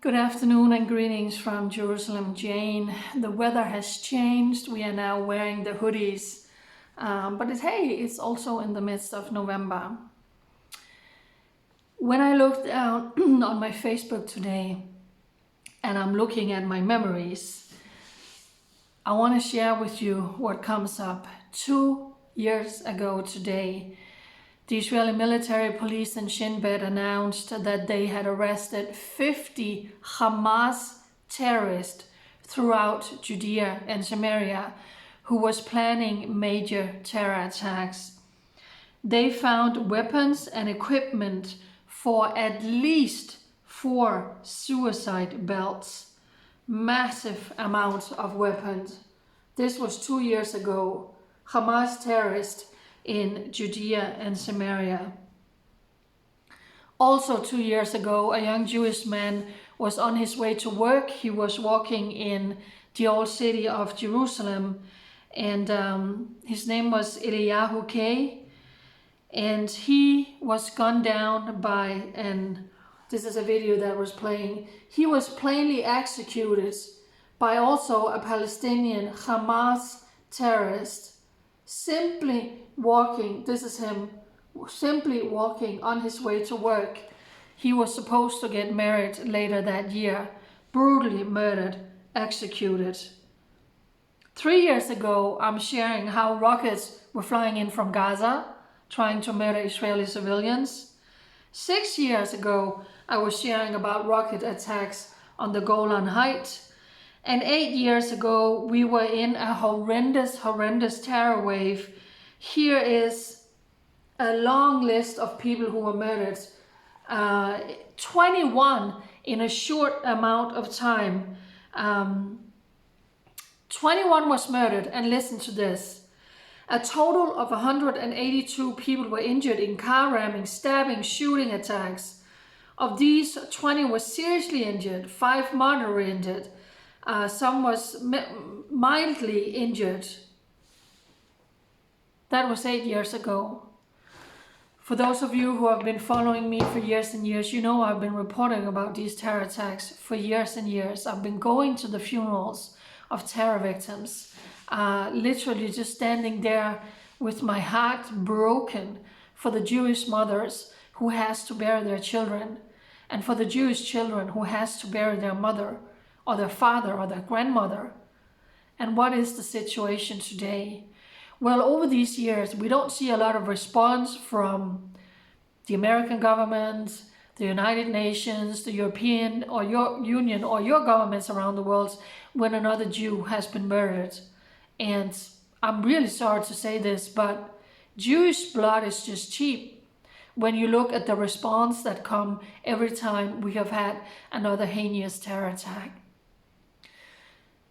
Good afternoon and greetings from Jerusalem, Jane. The weather has changed. We are now wearing the hoodies. Hey, it's also in the midst of November. When I looked down on my Facebook today and I'm looking at my memories, I want to share with you what comes up. 2 years ago today, the Israeli military police in Shin Bet announced that they had arrested 50 Hamas terrorists throughout Judea and Samaria who was planning major terror attacks. They found weapons and equipment for at least 4 suicide belts. Massive amounts of weapons. This was 2 years ago. Hamas terrorists in Judea and Samaria. Also 2 years ago, a young Jewish man was on his way to work. He was walking in the old city of Jerusalem, and his name was Eliyahu K. And he was gunned down by, and this is a video that was playing, he was plainly executed by also a Palestinian Hamas terrorist. Simply walking, this is him, simply walking on his way to work. He was supposed to get married later that year, brutally murdered, executed. 3 years ago, I'm sharing how rockets were flying in from Gaza, trying to murder Israeli civilians. 6 years ago, I was sharing about rocket attacks on the Golan Heights. And 8 years ago, we were in a horrendous terror wave. Here is a long list of people who were murdered. 21 in a short amount of time. 21 was murdered, and listen to this. A total of 182 people were injured in car ramming, stabbing, shooting attacks. Of these, 20 were seriously injured, 5 moderately injured. Some was mildly injured. That was 8 years ago. For those of you who have been following me for years and years, you know I've been reporting about these terror attacks for years and years. I've been going to the funerals of terror victims, literally just standing there with my heart broken for the Jewish mothers who has to bury their children, and for the Jewish children who has to bury their mother or their father or their grandmother. And what is the situation today? Well, over these years, we don't see a lot of response from the American government, the United Nations, the European or your Union or your governments around the world when another Jew has been murdered. And I'm really sorry to say this, but Jewish blood is just cheap when you look at the response that come every time we have had another heinous terror attack.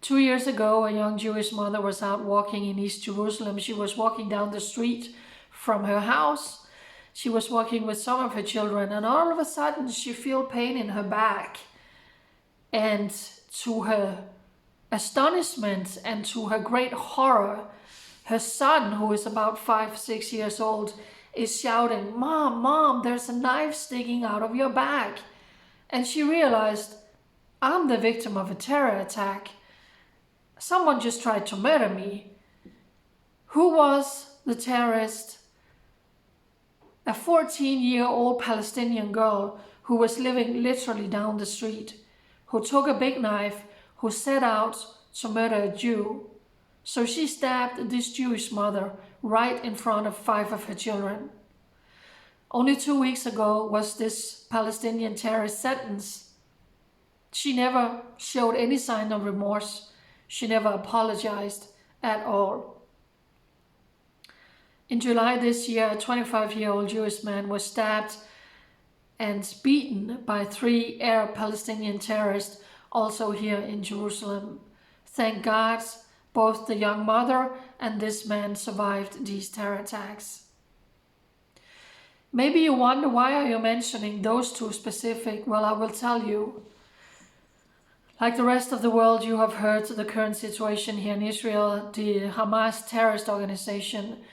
2 years ago, a young Jewish mother was out walking in East Jerusalem. She was walking down the street from her house. She was walking with some of her children, and all of a sudden she felt pain in her back. And to her astonishment and to her great horror, her son, who is about 5-6 years old, is shouting, "Mom, Mom, there's a knife sticking out of your back." And she realized, I'm the victim of a terror attack. Someone just tried to murder me. Who was the terrorist? A 14-year-old Palestinian girl who was living literally down the street, who took a big knife, who set out to murder a Jew. So she stabbed this Jewish mother right in front of 5 of her children. Only 2 weeks ago was this Palestinian terrorist sentenced. She never showed any sign of remorse. She never apologized at all. In July this year, a 25-year-old Jewish man was stabbed and beaten by 3 Arab Palestinian terrorists, also here in Jerusalem. Thank God, both the young mother and this man survived these terror attacks. Maybe you wonder, why are you mentioning those 2 specific? Well, I will tell you. Like the rest of the world, you have heard the current situation here in Israel. The Hamas terrorist organization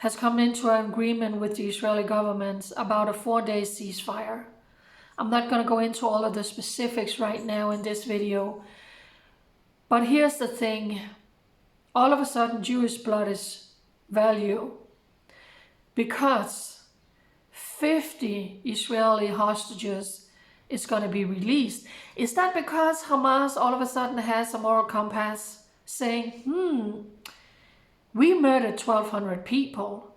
has come into an agreement with the Israeli government about a 4-day ceasefire. I'm not going to go into all of the specifics right now in this video. But here's the thing. All of a sudden, Jewish blood is value because 50 Israeli hostages is going to be released. Is that because Hamas all of a sudden has a moral compass saying, we murdered 1,200 people.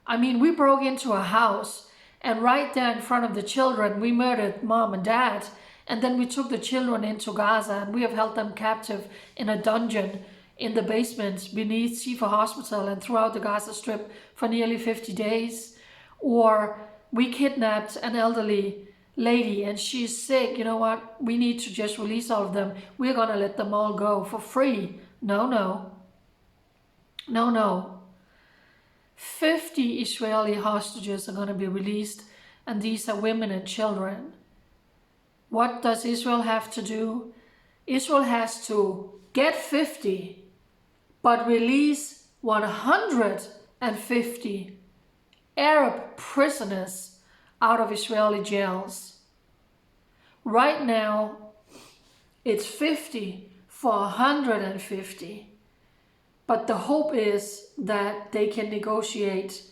I mean, we broke into a house and right there in front of the children, we murdered mom and dad. And then we took the children into Gaza and we have held them captive in a dungeon in the basement beneath Shifa Hospital and throughout the Gaza Strip for nearly 50 days. Or we kidnapped an elderly lady and she's sick. You know what? We need to just release all of them. We're going to let them all go for free. No. 50 Israeli hostages are going to be released, and these are women and children. What does Israel have to do? Israel has to get 50, but release 150 Arab prisoners out of Israeli jails. Right now, it's 50 for 150. But the hope is that they can negotiate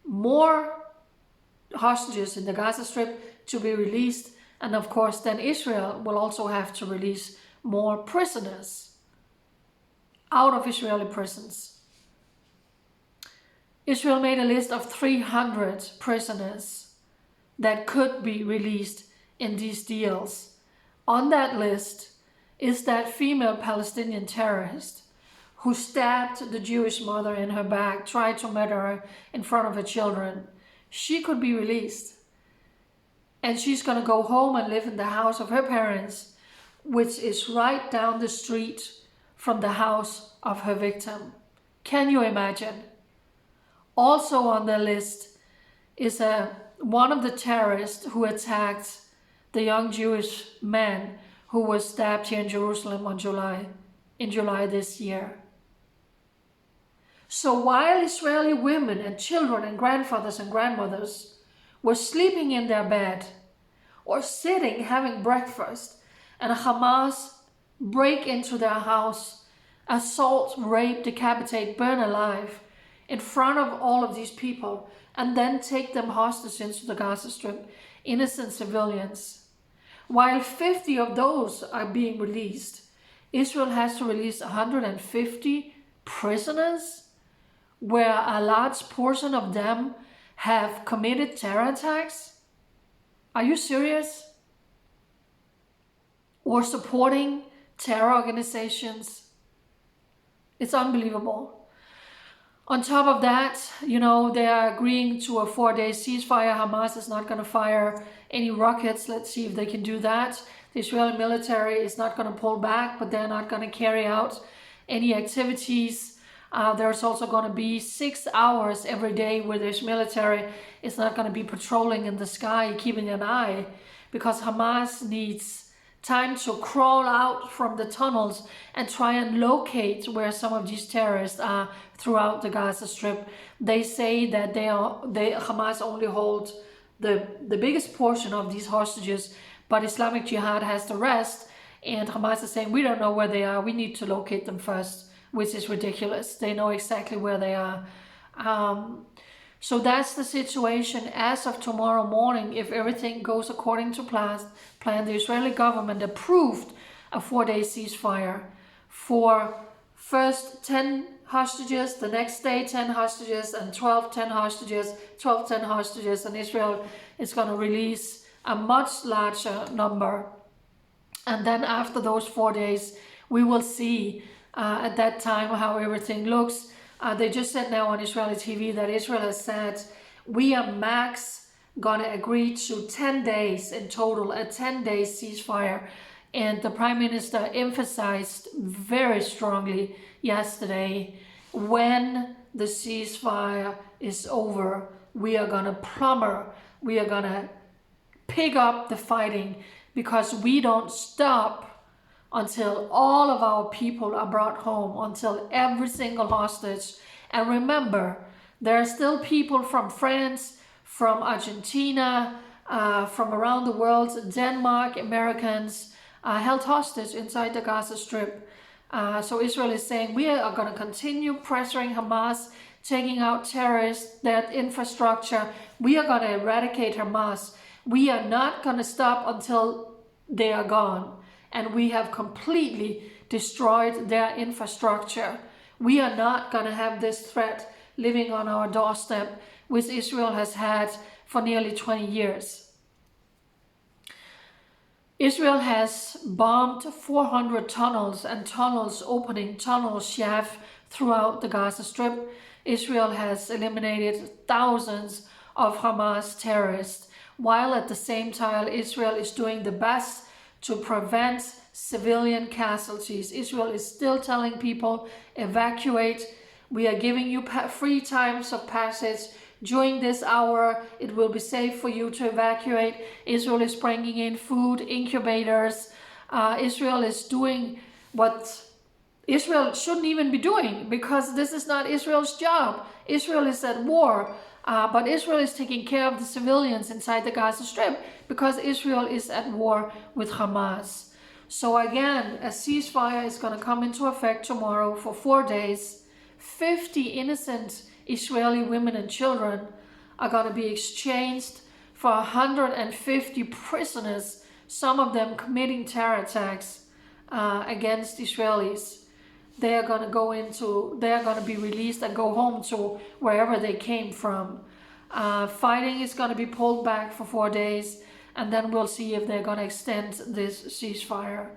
more hostages in the Gaza Strip to be released. And of course, then Israel will also have to release more prisoners out of Israeli prisons. Israel made a list of 300 prisoners that could be released in these deals. On that list is that female Palestinian terrorist who stabbed the Jewish mother in her back, tried to murder her in front of her children. She could be released. And she's going to go home and live in the house of her parents, which is right down the street from the house of her victim. Can you imagine? Also on the list is one of the terrorists who attacked the young Jewish man who was stabbed here in Jerusalem in July this year. So while Israeli women and children and grandfathers and grandmothers were sleeping in their bed or sitting having breakfast, and Hamas break into their house, assault, rape, decapitate, burn alive in front of all of these people, and then take them hostage into the Gaza Strip, innocent civilians. While 50 of those are being released, Israel has to release 150 prisoners, where a large portion of them have committed terror attacks? Are you serious? Or supporting terror organizations? It's unbelievable. On top of that, they are agreeing to a 4-day ceasefire. Hamas is not going to fire any rockets. Let's see if they can do that. The Israeli military is not going to pull back, but they're not going to carry out any activities. There's also going to be 6 hours every day where this military is not going to be patrolling in the sky, keeping an eye, because Hamas needs time to crawl out from the tunnels and try and locate where some of these terrorists are throughout the Gaza Strip. They say that Hamas only holds the biggest portion of these hostages, but Islamic Jihad has the rest, and Hamas is saying, we don't know where they are, we need to locate them first. Which is ridiculous. They know exactly where they are. So that's the situation as of tomorrow morning. If everything goes according to plan, the Israeli government approved a 4-day ceasefire for first 10 hostages, the next day 10 hostages, and 10 hostages, and Israel is going to release a much larger number. And then after those 4 days, we will see at that time how everything looks. They just said now on Israeli TV that Israel has said, we are max gonna agree to 10 days in total, a 10-day ceasefire. And the Prime Minister emphasized very strongly yesterday, when the ceasefire is over, we are gonna we are gonna pick up the fighting, because we don't stop until all of our people are brought home, until every single hostage. And remember, there are still people from France, from Argentina, from around the world. Denmark, Americans held hostage inside the Gaza Strip. So Israel is saying we are going to continue pressuring Hamas, taking out terrorists, their infrastructure. We are going to eradicate Hamas. We are not going to stop until they are gone. And we have completely destroyed their infrastructure. We are not going to have this threat living on our doorstep, which Israel has had for nearly 20 years. Israel has bombed 400 tunnels and tunnels opening, tunnel shafts throughout the Gaza Strip. Israel has eliminated thousands of Hamas terrorists, while at the same time Israel is doing the best to prevent civilian casualties. Israel is still telling people, evacuate. We are giving you free times of passage. During this hour, it will be safe for you to evacuate. Israel is bringing in food, incubators. Israel is doing what Israel shouldn't even be doing, because this is not Israel's job. Israel is at war. But Israel is taking care of the civilians inside the Gaza Strip because Israel is at war with Hamas. So again, a ceasefire is going to come into effect tomorrow for 4 days. 50 innocent Israeli women and children are going to be exchanged for 150 prisoners, some of them committing terror attacks against Israelis. They are going to be released and go home to wherever they came from. Fighting is going to be pulled back for 4 days, and then we'll see if they're going to extend this ceasefire.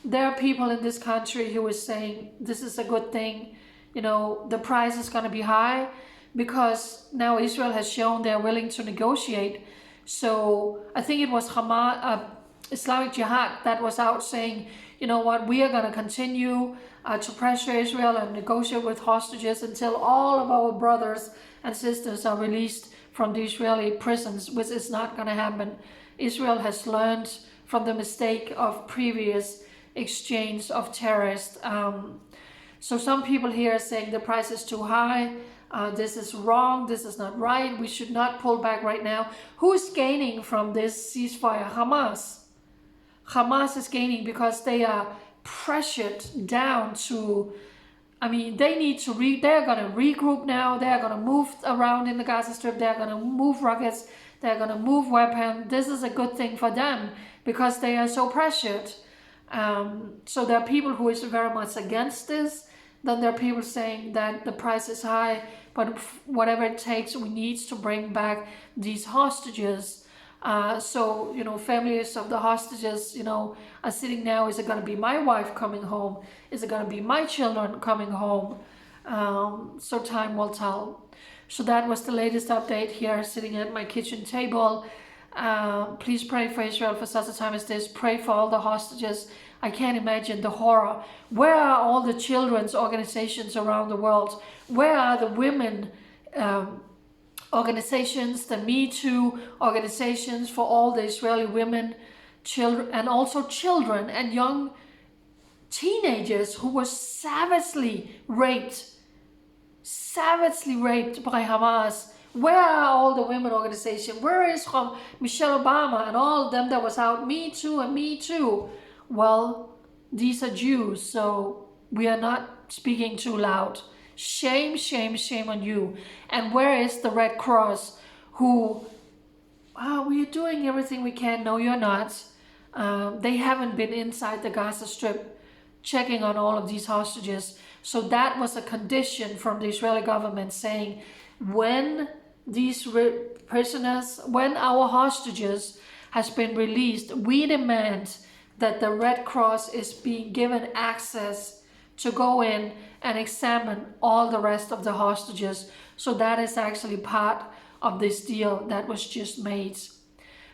There are people in this country who is saying this is a good thing. You know, the price is going to be high because now Israel has shown they're willing to negotiate. So I think it was Hamas, Islamic Jihad, that was out saying, you know what, we are going to continue to pressure Israel and negotiate with hostages until all of our brothers and sisters are released from the Israeli prisons, which is not going to happen. Israel has learned from the mistake of previous exchange of terrorists. So some people here are saying the price is too high. This is wrong. This is not right. We should not pull back right now. Who is gaining from this ceasefire? Hamas. Hamas is gaining because they are pressured down to, I mean, they need to, they're going to regroup now. They're going to move around in the Gaza Strip. They're going to move rockets. They're going to move weapons. This is a good thing for them because they are so pressured. So there are people who is very much against this. Then there are people saying that the price is high, but whatever it takes, we need to bring back these hostages. So, you know, families of the hostages, you know, are sitting now. Is it going to be my wife coming home? Is it going to be my children coming home? So time will tell. So that was the latest update here, sitting at my kitchen table. Please pray for Israel for such a time as this. Pray for all the hostages. I can't imagine the horror. Where are all the children's organizations around the world? Where are the women organizations, the Me Too organizations for all the Israeli women, children, and also children and young teenagers who were savagely raped by Hamas? Where are all the women organizations? Where is Michelle Obama and all of them that was out, Me Too and Me Too? Well, these are Jews, so we are not speaking too loud. Shame, shame, shame on you. And where is the Red Cross who, we are doing everything we can? No, you're not. They haven't been inside the Gaza Strip checking on all of these hostages. So that was a condition from the Israeli government saying, when these prisoners, when our hostages has been released, we demand that the Red Cross is being given access to go in and examine all the rest of the hostages. So that is actually part of this deal that was just made.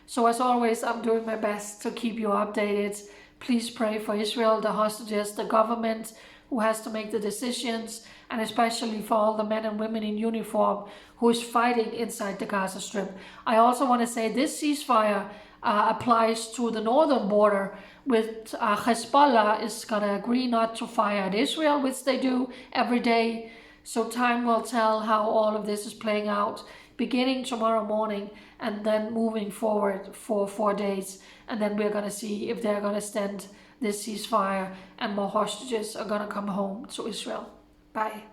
So as always, I'm doing my best to keep you updated. Please pray for Israel, the hostages, the government who has to make the decisions, and especially for all the men and women in uniform who is fighting inside the Gaza Strip. I also want to say this ceasefire applies to the northern border, with Hezbollah is going to agree not to fire at Israel, which they do every day. So time will tell how all of this is playing out beginning tomorrow morning and then moving forward for 4 days. And then we're going to see if they're going to extend this ceasefire and more hostages are going to come home to Israel. Bye.